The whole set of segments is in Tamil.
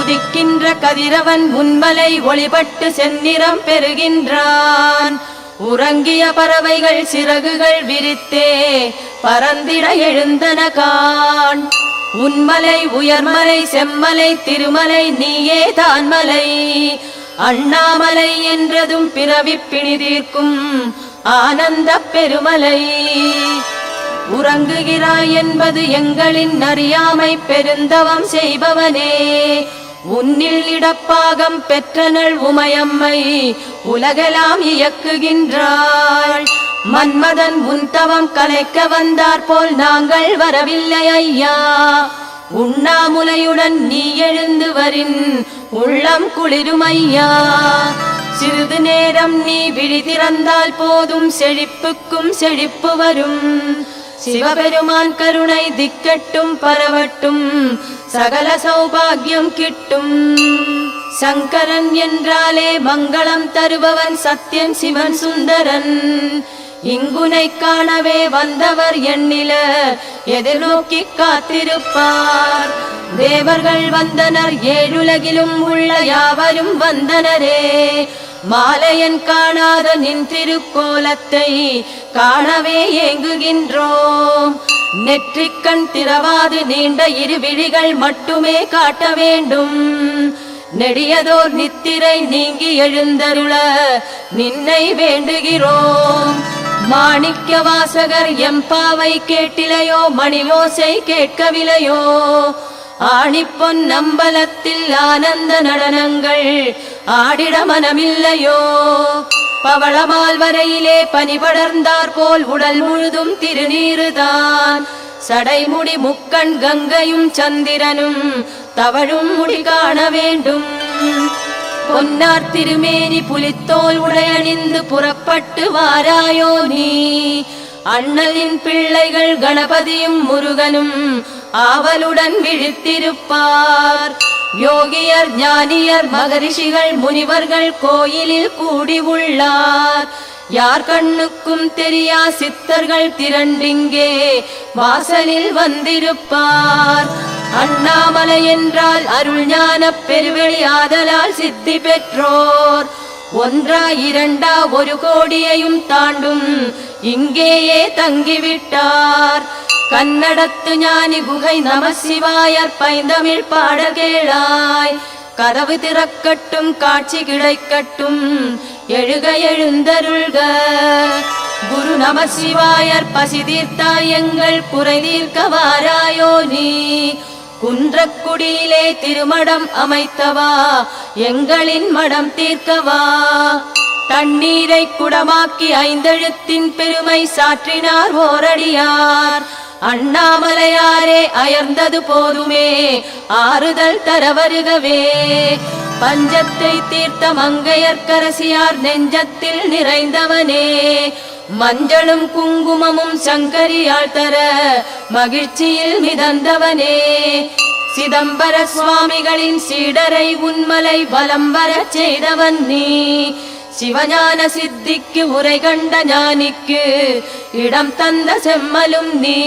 உதிக்கின்ற கதிரவன் உன்மலை ஒளிபட்டு செந்நிறம் பெறுகின்றான். உறங்கிய பறவைகள் சிறகுகள் விரித்தே பறந்திட எழுந்தன காண். உன்மலை உயர்மலை செம்மலை திருமலை நீயே தான்மலை. அண்ணாமலை என்றதும் பிறவி பிணி தீர்க்கும் ஆனந்த பெருமலை. உறங்குகிறாய் என்பது எங்களின் அறியாமை பெருந்தவம் செய்பவனே. உன்னில் இடப்பாகம் பெற்றனள் உமையம்மை உலகெல்லாம் இயக்குகின்றாள். மன்மதன் உன் தவம் கலைக்க வந்தார் போல் நாங்கள் வரவில்லை ஐயா. உண்ணாமுலையுடன் நீ எழுந்து வரின் உள்ளம் குளிரும் ஐயா. சிறிது நேரம் நீ விழி திறந்தால் போதும் செழிப்புக்கும் செழிப்பு வரும். சிவபெருமான் கருணை திக்கட்டும் பரவட்டும் சகல சௌபாகியம் கிட்டும். சங்கரன் என்றாலே மங்களம் தருபவன் சத்யன் சிவன் சுந்தரன். இங்குனை காணவே வந்தவர் எண்ணில எதிர்நோக்கி காத்திருப்பார். தேவர்கள் வந்தனர் ஏழுலகிலும் உள்ள யாவரும் வந்தனரே. மாலையன் காணாத நின் திருக்கோலத்தை காணவே ஏங்குகின்றோம். நெற்றிக்கண் திறவாது நீண்ட இரு விழிகள் மட்டுமே காட்ட வேண்டும். நெடியதோர் நித்திரை நீங்கி எழுந்தருள நின்னை வேண்டுகிறோம். மாணிக்க வாசகர் எம்பாவை கேட்டிலையோ மணியோசை கேட்கவில்லையோ. ஆணிப்பொன் நம்பலத்தில் ஆனந்த நடனங்கள் ஆடிட மனமில்லையோ. பவளமால் வரையிலே பனி படர்ந்தார் போல் உடல் முழுதும் திருநீருதான். சடைமுடி முக்கண் கங்கையும் சந்திரனும் தவழும் முடி காண வேண்டும். பொன்னார் திருமேனி புலித்தோல் உடையணிந்து புறப்பட்டு வாராயோ நீ. அண்ணலின் பிள்ளைகள் கணபதியும் முருகனும் ஆவலுடன் விழித்திருப்பார். யோகியர் ஞானியர் மகரிஷிகள் முனிவர்கள் கோயிலில் கூடி உள்ளார். யார் கண்ணுக்கும் தெரியா சித்தர்கள் திரண்டிங்கே வாசலில் வந்திருப்பார். அண்ணாமலை என்றால் அருள் ஞான பெருவெளி ஆதலால் சித்தி பெற்றோர். ஒன்றா இரண்டா ஒரு கோடியையும் தாண்டும் இங்கேயே தங்கிவிட்டார். கன்னடத்து ஞானி குகை நம சிவாயர் பைந்தமிழ் பாட கேளாய். கதவு திறக்கட்டும் காட்சி கிடைக்கட்டும் எழுக எழுந்தருள்க. குரு நம சிவாயர் பசி தீர்த்தாய் எங்கள் குறை தீர்க்க வாராயோ நீ. குன்றக்குடியிலே திருமடம் அமைத்தவா எங்களின் மடம் தீர்க்கவா. தண்ணீரை குடமாக்கி ஐந்தெழுத்தின் பெருமை சாற்றினார் ஓரடியார். அண்ணாமலையாரே அயர்ந்தது போதுமே ஆறுதல் தர வருகவே. பஞ்சத்தை தீர்த்த மங்கையர்க்கரசியார் நெஞ்சத்தில் நிறைந்தவனே. மஞ்சளும் குங்குமமும் சங்கரியால் தர மகிழ்ச்சியில் மிதந்தவனே. சிதம்பர சுவாமிகளின் சீடரை உன்மலை வலம் வரச் செய்தவன் நீ. சிவஞான சித்திக்கு உரை கண்ட ஞானிக்கு இடம் தந்த செம்மலும் நீ.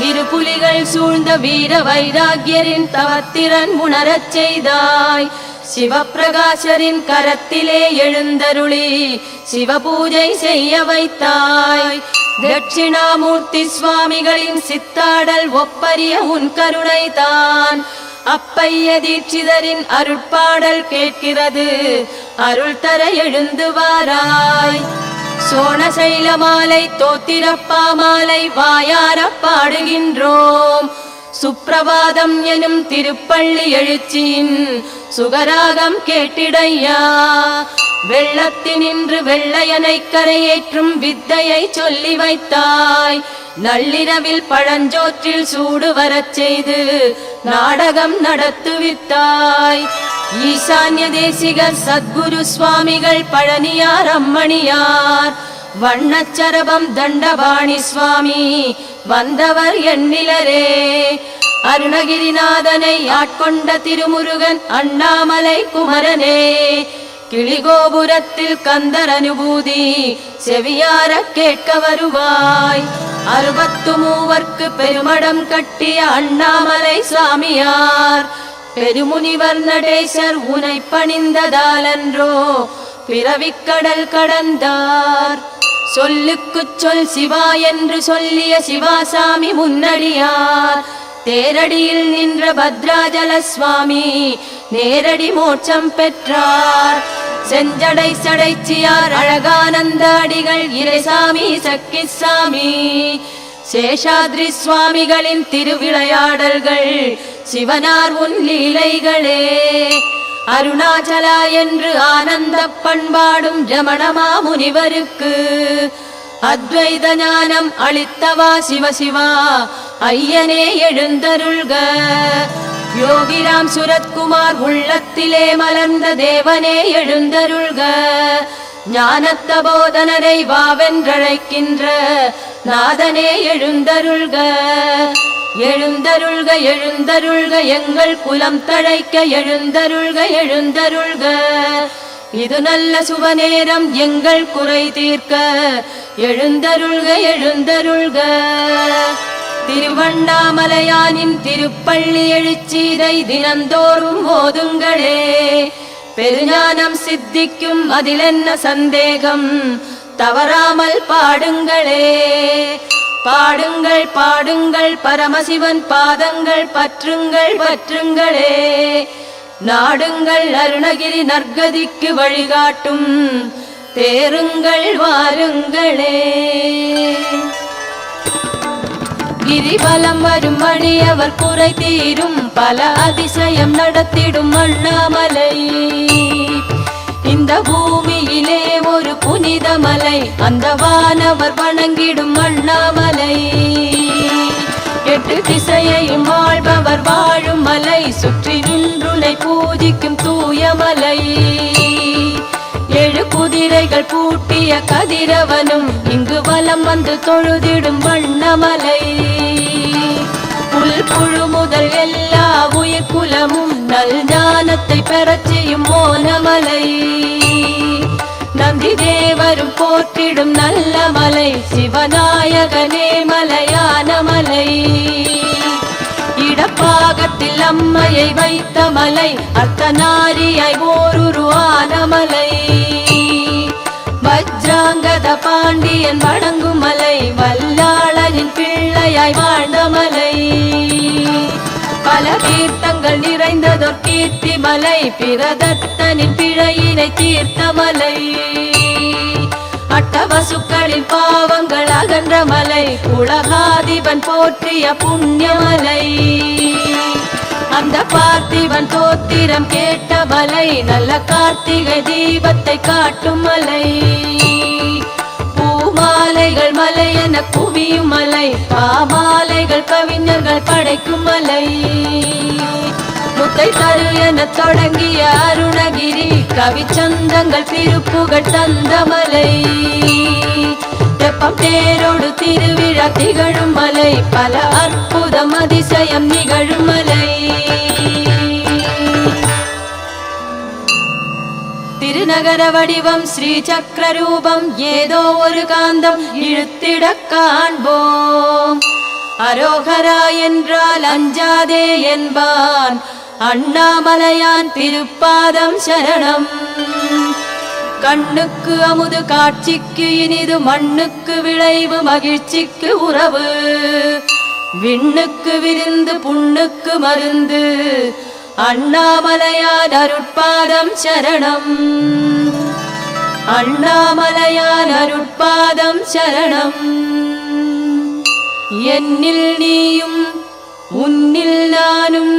இரு புலிகள் சூழ்ந்த வீர வைராகியரின் தவத்திறன் உணரச் செய்தாய். சிவப்பிரகாசரின் கரத்திலே எழுந்தருளி சிவபூஜை செய்ய வைத்தாய். தட்சிணாமூர்த்தி சுவாமிகளின் சித்தாடல் ஒப்பரிய உன் கருணை தான். அப்பைய தீட்சிதரின் அருட்பாடல் கேட்கிறது அருள் தர எழுந்து வாராய். சோணசைல மாலை தோத்திரப்பா மாலை வாயார பாடுகின்றோம். சுப்பிரபாதம் எனும் திருப்பள்ளி எழுச்சியின் சுகராகம் கேட்டிடையா. வெள்ளத்தினின்று வெள்ளையனை கரையேற்றும் வித்தையை சொல்லி வைத்தாய். நள்ளிரவில் பழஞ்சோற்றில் சூடு வரச் செய்து நாடகம் நடத்துவித்தாய். ஈசான்ய தேசிகர் சத்குரு சுவாமிகள் பழனியார் அம்மணியார். வண்ணச்சரபம் தண்டபாணி சுவாமி வந்தவர் எண்ணிலரே. அருணகிரிநாதனை ஆட்கொண்ட திருமுருகன் அண்ணாமலை குமரனே. கிளிகோபுரத்தில் கந்தர் அனுபூதி செவியார கேட்க வருவாய். 63 பெருமடம் கட்டிய அண்ணாமலை சாமியார் பெருமுனிவர் நடேசர் உனை பணிந்ததாலன்றோ பிறவிக்கடல் கடந்தார். சொல்லுக்குச் சொல் சிவா என்று சொல்லிய சிவாசாமி முன்னடியார். தேரடியில் நின்ற பத்ராஜல சுவாமி நேரடி மோட்சம் பெற்றார். செஞ்சடை சடைச்சியார் அழகானந்த அடிகள் இறைசாமி சக்கிசாமி சேஷாத்ரி சுவாமிகளின் திருவிளையாடல்கள் சிவனார் உன் லீலைகளே. அருணாச்சலா என்று ஆனந்த பண்பாடும் ரமணமா முனிவருக்கு அத்வைத ஞானம் அளித்தவா சிவசிவா ஐயனே எழுந்தருள்க. யோகிராம் சுரத்குமார் உள்ளத்திலே மலர்ந்த தேவனே எழுந்தருள்க. ஞானத்த போதனரை வாவென்றழைக்கின்ற நாதனே எழுந்தருள்க. எழுந்தருள்க எழுந்தருள்க எங்கள் குலம் தழைக்க எழுந்தருள்க எழுந்தருள்க. இது நல்ல சுபநேரம் எங்கள் குறை தீர்க்க எழுந்தருள்க எழுந்தருள்க. திருவண்ணாமலையானின் திருப்பள்ளி எழுச்சீரை தினந்தோறும் ஓதுங்களே. பெருஞானம் சித்திக்கும் அதிலென்ன சந்தேகம், தவறாமல் பாடுங்களே. பாடுங்கள் பாடுங்கள் பரமசிவன் பாதங்கள் பற்றுங்கள் பற்றுங்களே. நாடுங்கள் அருணகிரி நற்கதிக்கு வழிகாட்டும் தேருங்கள் வாருங்களே. கிரிவலம் வரும் அடியவர் குறை தீரும் பல அதிசயம் நடத்திடும் அண்ணாமலை. இந்த பூமியிலே ஒரு புனித மலை, அந்த வானவர் வணங்கிடும் அண்ணாமலை. எட்டு திசையையும் வாழ்பவர் வாழும் மலை, சுற்றி நின்றுனை பூஜிக்கும் தூயமலை. ஏழு குதிரைகள் பூட்டிய கதிரவனும் இங்கு வலம் வந்து தொழுதிடும் வண்ணமலை. புல் புழு முதல் எல்லா உயிர் குலமும் நல் ஞானத்தை பெறச் செய்யும் மோனமலை. நந்தி தேவரும் போற்றிடும் நல்ல மலை, சிவநாயகனே மலையான மலை. இடப்பாகத்தில் அம்மையை வைத்த மலை, அர்த்தநாரியாய் ஓருருவான மலை. வஜ்ராங்கத பாண்டியன் வணங்கும் மலை, வல்லாளனின் பிள்ளையாய் வாழ்ந்த மலை. பல தீர்த்தங்கள் நிறைந்ததொரு கீர்த்தி மலை, பிரதத்தனின் பிழையினை தீர்த்த மலை. அட்டவசுக்களின் பாவங்கள் அகன்ற மலை, உலகாதிபன் போற்றிய புண்ணியமலை. அந்த பார்த்திபன் தோத்திரம் கேட்ட மலை, நல்ல கார்த்திகை தீபத்தை காட்டும் மலை. பூமாலைகள் மலை என குவியும் மலை, பாமாலைகள் கவிஞர்கள் படைக்கும் மலை. முத்தை தரு என தொடங்கிய அருணகிரி, கவிச்சந்தங்கள் திருப்புகழ் தந்த மலை. தெப்பம் தேரோடு திருவிழா திகழும் மலை, பல அற்புதம் அதிசயம் நிகழும் மலை. திருநகர வடிவம் ஸ்ரீ சக்கர ரூபம், ஏதோ ஒரு காந்தம் இழுத்திட காண்போம். அரோகரா என்றால் அஞ்சாதே என்பான் அண்ணாமலையான் திருப்பாதம் சரணம். கண்ணுக்கு அமுது காட்சிக்கு இனிது, மண்ணுக்கு விளைவு மகிழ்ச்சிக்கு உறவு. விண்ணுக்கு விருந்து புண்ணுக்கு மருந்து, அண்ணாமலையான் அருட்பாதம் சரணம். அண்ணாமலையான் அருட்பாதம் சரணம். என்னில் நீயும் உன்னில் நானும்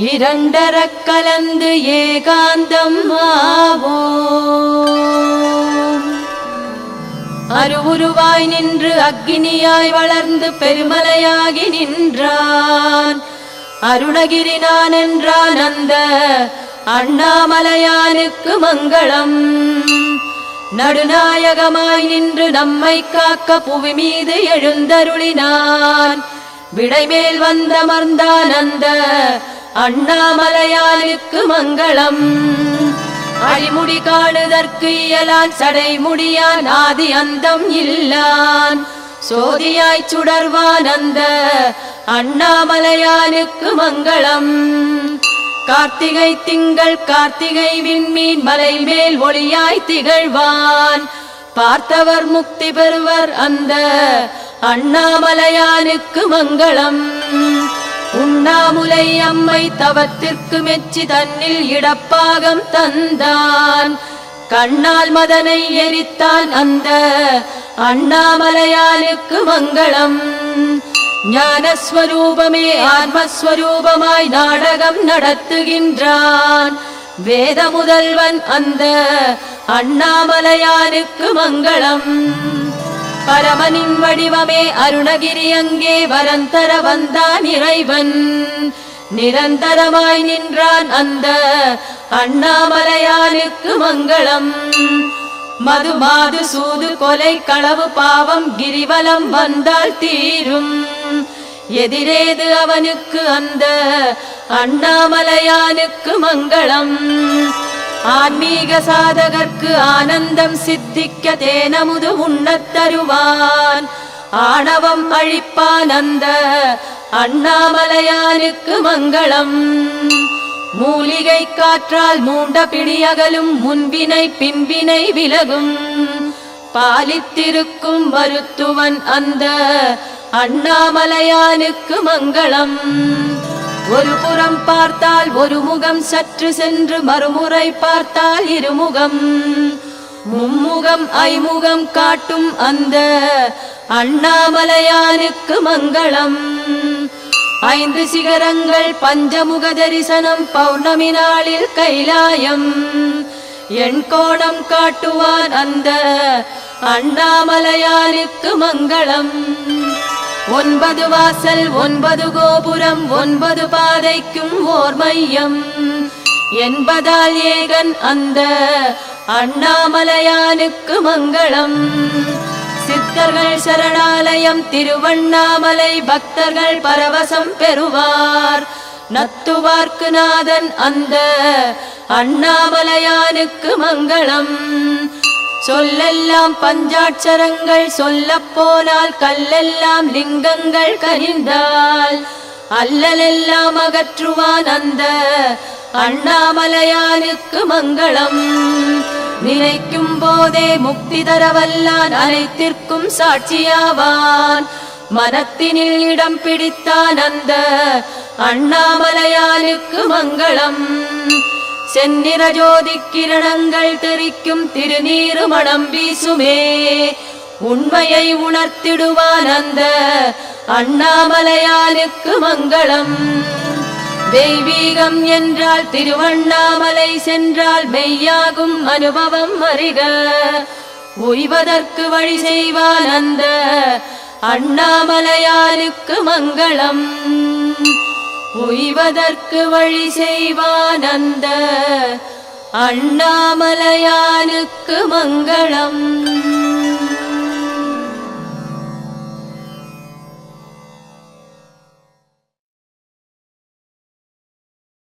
இரண்டரக் கலந்து ஏகாந்தம் ஆவோம். அருவுருவாய் நின்று அக்கினியாய் வளர்ந்து பெருமலையாகி நின்றான். அருணகிரி நான் என்றான் அந்த அண்ணாமலையானுக்கு மங்களம். நடுநாயகமாய் நின்று நம்மை காக்க புவி மீது எழுந்தருளினான். விடைமேல் வந்தமர்ந்தான் அந்த அண்ணாமலையானுக்கு மங்களம். அழிமுடி காணுதற்கு இயலான், சடைமுடியான், ஆதி அந்தம் இல்லான். சோதியாய் சுடர்வான் அந்த அண்ணாமலையானுக்கு மங்களம். கார்த்திகை திங்கள் கார்த்திகை விண்மீன் மலை மேல் ஒளியாய் திகழ்வான். பார்த்தவர் முக்தி பெறுவர் அந்த அண்ணாமலையானுக்கு மங்களம். உண்ணாமுலை அம்மை தவத்திற்கு மெச்சி தன்னில் இடப்பாகம் தந்தான். கண்ணால் மதனை எரித்தான் அந்த அண்ணாமலையானுக்கு மங்களம். ஞானஸ்வரூபமே ஆன்மஸ்வரூபமாய் நாடகம் நடத்துகின்றான். வேத முதல்வன் அந்த அண்ணாமலையானுக்கு மங்களம். பரமனின் வடிவமே அருணகிரி அங்கே வரந்தர வந்தான் இறைவன். நிரந்தரமாய் நின்றான் அந்த அண்ணாமலையானுக்கு மங்களம். மது மாது சூது கொலை களவு பாவம் கிரிவலம் வந்தால் தீரும். எதிரேது அவனுக்கு அந்த அண்ணாமலையானுக்கு மங்களம். ஆன்மீக சாதகர்க்கு ஆனந்தம் சித்திக்க தேனமுது உண்ணத் தருவான். ஆணவம் அழிப்பான் அந்த அண்ணாமலையானுக்கு மங்களம். மூலிகை காற்றால் மூண்ட பிடியகலும் முன்வினை பின்வினை விலகும். பாலித்திருக்கும் மருத்துவன் அந்த அண்ணாமலையானுக்கு மங்களம். ஒரு புறம் பார்த்தால் ஒரு முகம் சற்று சென்று மறுமுறை பார்த்தால் இருமுகம். மும்முகம் ஐமுகம் காட்டும் அந்த அண்ணாமலையானுக்கு மங்களம். 5 சிகரங்கள் பஞ்சமுக தரிசனம் பௌர்ணமி நாளில் கைலாயம். எண் கோணம் காட்டுவான் அந்த அண்ணாமலையானுக்கு மங்களம். 9 வாசல் 9 கோபுரம் 9 பாதைக்கும் ஓர் மையம் என்பதால் ஏகன் அந்த அண்ணாமலையானுக்கு மங்களம். சித்தர்கள் சரணாலயம் திருவண்ணாமலை பக்தர்கள் பரவசம் பெறுவார். நத்துவார்க்கு நாதன் அந்த அண்ணாமலையானுக்கு மங்களம். சொல்லெல்லாம் பஞ்சாட்சரங்கள் சொல்லப் போனால் கல்லெல்லாம் லிங்கங்கள் கனிந்தால் அல்லலெல்லாம் அகற்றுவான் அந்த அண்ணாமலையானுக்கு மங்களம். நினைக்கும் போதே முக்தி தரவல்லான் அனைத்திற்கும் சாட்சியாவான். மனத்தினில் இடம் பிடித்தான் அந்த அண்ணாமலையானுக்கு மங்களம். செந்நிற ஜோதி கிரணங்கள் தெரிக்கும் திருநீரு மணம் வீசுமே. உண்மையை உணர்த்திடுவான் அந்த அண்ணாமலையானுக்கு மங்களம். தெய்வீகம் என்றால் திருவண்ணாமலை சென்றால் மெய்யாகும் அனுபவம் அறிக. உய்வதற்கு வழி செய்வான் அந்த அண்ணாமலையானுக்கு மங்களம். உய்வதற்கு வழி செய்வான் அந்த அண்ணாமலையானுக்கு மங்களம்.